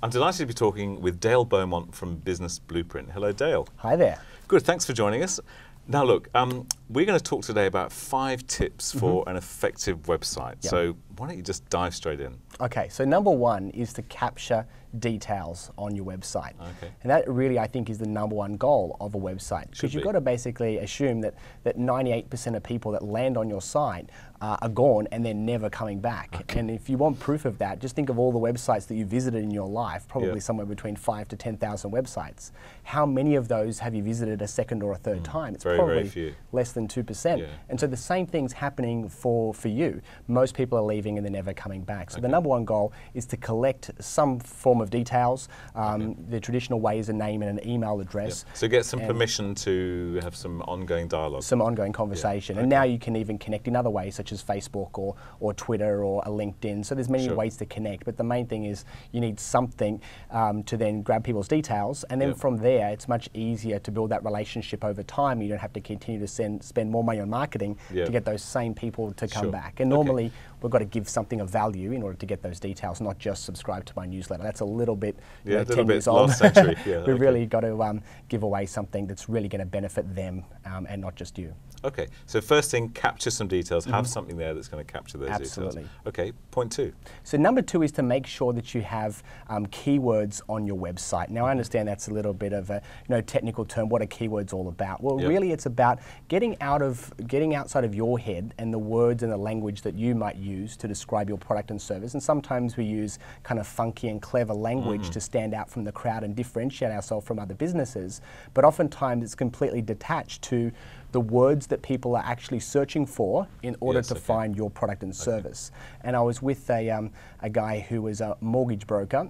I'm delighted to be talking with Dale Beaumont from Business Blueprint. Hello, Dale. Hi there. Good, thanks for joining us. Now look, we're going to talk today about 5 tips for an effective website. Yep. So why don't you just dive straight in? Okay, so number one is to capture details on your website. Okay. And that really, I think, is the number one goal of a website. Because you've got to basically assume that 98% of people that land on your site are gone and they're never coming back. Okay. And if you want proof of that, just think of all the websites that you visited in your life, probably somewhere between 5,000 to 10,000 websites. How many of those have you visited a second or a third time? It's probably very few. Less than 2%. And so the same thing's happening for you. Most people are leaving and they're never coming back. So the number one goal is to collect some form of details. The traditional way is a name and an email address. So get some permission to have some ongoing dialogue. Some ongoing conversation. And now you can even connect in other ways, such as Facebook or Twitter or a LinkedIn. So there's many ways to connect. But the main thing is you need something to then grab people's details. And then from there, it's much easier to build that relationship over time. You don't have to continue to spend more money on marketing to get those same people to come back. And normally, we've got to give something of value in order to get those details, not just subscribe to my newsletter. That's a little bit, 10 years old. Last century. We've really got to give away something that's really going to benefit them and not just you. Okay, so first thing, capture some details. Have something there that's going to capture those details. Okay, point 2. So number 2 is to make sure that you have keywords on your website. Now I understand that's a little bit of a technical term. What are keywords all about? Well, really it's about getting outside of your head and the words and the language that you might use to describe your product and service. And sometimes we use kind of funky and clever language to stand out from the crowd and differentiate ourselves from other businesses. But oftentimes it's completely detached to the words that people are actually searching for in order to find your product and service. And I was with a guy who was a mortgage broker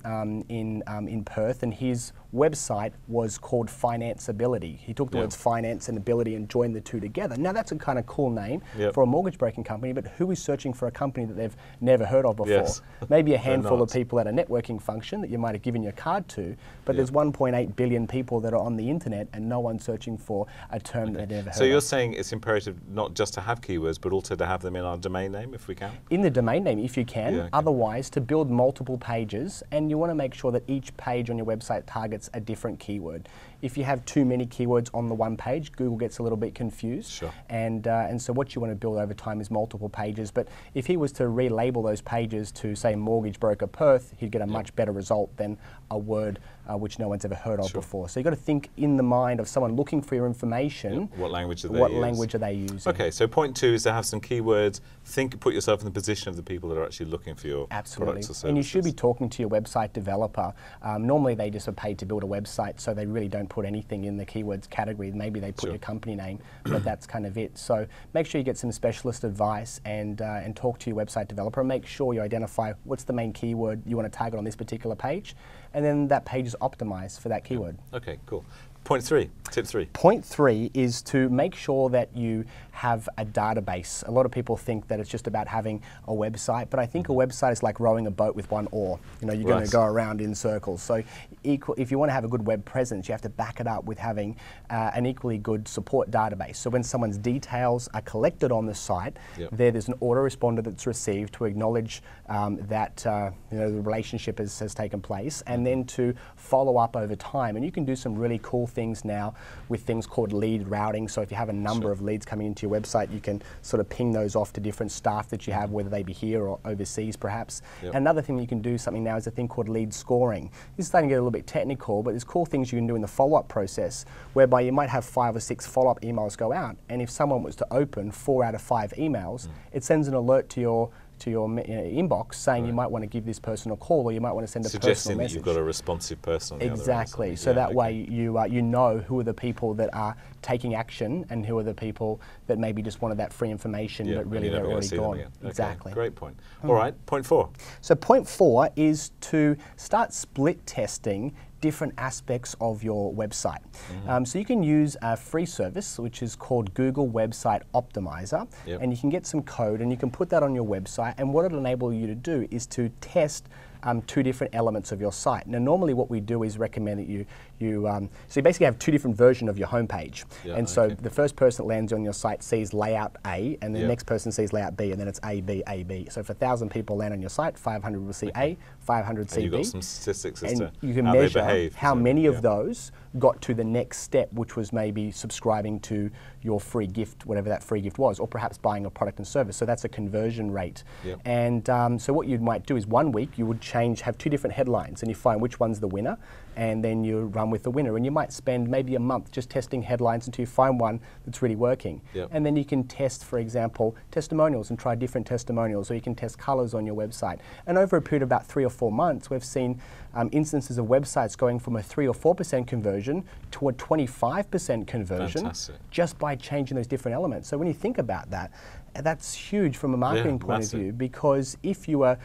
in Perth, and his website was called Financeability. He took the words finance and ability and joined the two together. Now that's a kind of cool name for a mortgage broking company, but who is searching for a company that they've never heard of before? Maybe a handful of people at a networking function that you might have given your card to, but there's 1.8 billion people that are on the internet and no one searching for a term that they've never heard of. So you're saying it's imperative not just to have keywords, but also to have them in our domain name if we can? In the domain name if you can. Otherwise, to build multiple pages, and you want to make sure that each page on your website targets a different keyword. If you have too many keywords on the one page, Google gets a little bit confused. And so what you want to build over time is multiple pages. But if he was to relabel those pages to, say, Mortgage Broker Perth, he'd get a much better result than a word which no one's ever heard of before. So you've got to think in the mind of someone looking for your information. What language do they use? What language are they using? Okay, so point 2 is to have some keywords. Put yourself in the position of the people that are actually looking for your products or services. And you should be talking to your website developer. Normally they just are paid to build a website, so they really don't put anything in the keywords category. Maybe they put your company name, but that's kind of it. So make sure you get some specialist advice and talk to your website developer. Make sure you identify what's the main keyword you want to target on this particular page, and then that page is optimized for that keyword. Okay, cool. Point 3, tip 3. Point 3 is to make sure that you have a database. A lot of people think that it's just about having a website, but I think a website is like rowing a boat with one oar. You're going to go around in circles. So if you want to have a good web presence, you have to back it up with having an equally good support database. So when someone's details are collected on the site, there's an autoresponder that's received to acknowledge that the relationship has taken place, and then to follow up over time. And you can do some really cool things now with things called lead routing. So if you have a number of leads coming into your website, you can sort of ping those off to different staff that you have, whether they be here or overseas perhaps. Another thing you can do something now is a thing called lead scoring. This is starting to get a little bit technical, but there's cool things you can do in the follow-up process, whereby you might have 5 or 6 follow-up emails go out, and if someone was to open 4 out of 5 emails, it sends an alert to your inbox saying you might want to give this person a call, or you might want to send a personal message. Suggesting that you've got a responsive person on the other end. So that way you know who are the people that are taking action and who are the people that maybe just wanted that free information but really they're already gone. Exactly. Great point. All right, point 4. So point 4 is to start split testing different aspects of your website. So you can use a free service which is called Google Website Optimizer, and you can get some code and you can put that on your website, and what it'll enable you to do is to test two different elements of your site. Now, normally what we do is recommend that so you basically have two different versions of your homepage. Yeah, and so okay. the first person that lands on your site sees layout A, and the Yeah. next person sees layout B, and then it's A, B, A, B. So if 1,000 people land on your site, 500 will see A, 500 see And you've B. got some statistics as And to you can how they measure behave. how presumably. many Yeah. of those got to the next step, which was maybe subscribing to your free gift, whatever that free gift was, or perhaps buying a product and service. So that's a conversion rate. Yep. And so what you might do is 1 week you would have two different headlines, and you find which one's the winner, and then you run with the winner. And you might spend maybe a month just testing headlines until you find one that's really working. Yep. And then you can test, for example, testimonials and try different testimonials, or you can test colors on your website. And over a period of about 3 or 4 months, we've seen instances of websites going from a 3 or 4% conversion to a 25% conversion. Fantastic. Just by changing those different elements. So when you think about that, that's huge from a marketing point massive. of view, because if you were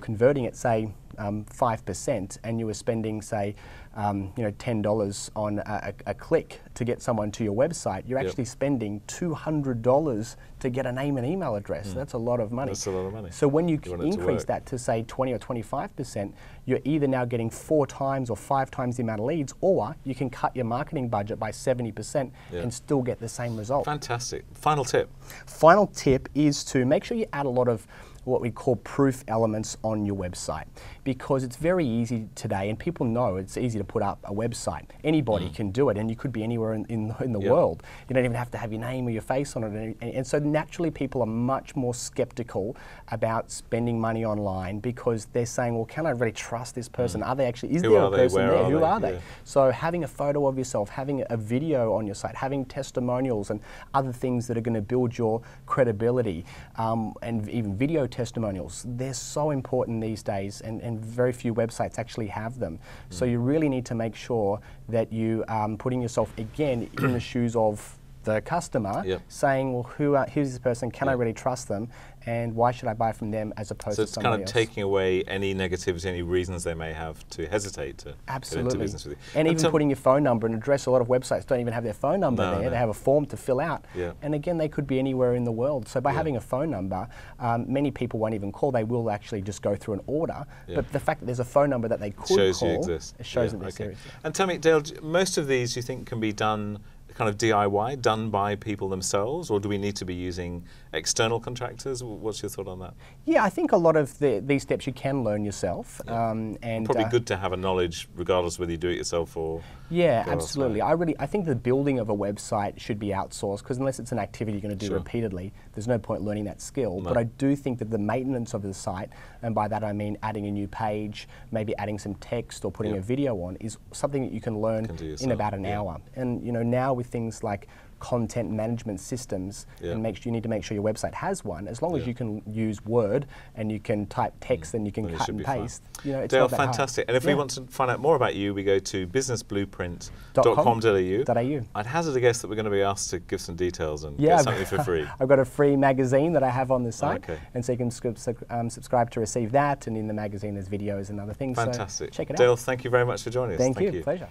converting at, say, 5%, and you were spending, say, $10 on a click to get someone to your website, you're Yep. actually spending $200 to get a name and email address. That's a lot of money. That's a lot of money. So when you You want it to increase work. that to, say, 20 or 25%, you're either now getting 4 times or 5 times the amount of leads, or you can cut your marketing budget by 70% Yeah. and still get the same result. Fantastic. Final tip. Final tip is to make sure you add a lot of what we call proof elements on your website, because it's very easy today, and people know it's easy to put up a website. Anybody can do it, and you could be anywhere in the Yep. world. You don't even have to have your name or your face on it. And so naturally people are much more skeptical about spending money online, because they're saying, well, can I really trust this person? Are they actually, is Who there are a they? person Where there? are Who they? are they? Yeah. So having a photo of yourself, having a video on your site, having testimonials and other things that are going to build your credibility, and even video testimonials, they're so important these days, and very few websites actually have them. So you really need to make sure that you putting yourself again in the shoes of the customer, Yep. saying, well, who's this person? Can I really trust them? And why should I buy from them as opposed So to it's somebody kind of else? taking away any negativity, any reasons they may have to hesitate to get into Absolutely. business with you. And even so- putting your phone number and address. A lot of websites don't even have their phone number No, there. no. They have a form to fill out. Yeah. And again, they could be anywhere in the world. So by Yeah. having a phone number, many people won't even call. They will actually just go through an order. Yeah. But the fact that there's a phone number that they could shows call, you exist. it shows Yeah, that they're okay. serious. And tell me, Dale, most of these you think can be done kind of DIY, done by people themselves, or do we need to be using external contractors? What's your thought on that? Yeah, I think a lot of these steps you can learn yourself. And Probably good to have a knowledge, regardless whether you do it yourself or. Yeah, or absolutely. elsewhere. I think the building of a website should be outsourced, because unless it's an activity you're going to do Sure. repeatedly, there's no point learning that skill. No. But I do think that the maintenance of the site, and by that I mean adding a new page, maybe adding some text or putting Yeah. a video on, is something that you can learn Can do in yourself, about an yeah. hour. And now with things like content management systems, Yeah. and you need to make sure your website has one. As long as Yeah. you can use Word and you can type text and you can Then it cut should and be fine. paste, it's Dale, not that hard. fantastic. And if we Yeah. want to find out more about you, we go to businessblueprint.com.au. .au. I'd hazard a guess that we're going to be asked to give some details and Yeah, get something for free. I've got a free magazine that I have on the site, Okay. and so you can subscribe to receive that. And in the magazine, there's videos and other things. Fantastic. So check it Dale, out. thank you very much for joining us. Thank you. Pleasure.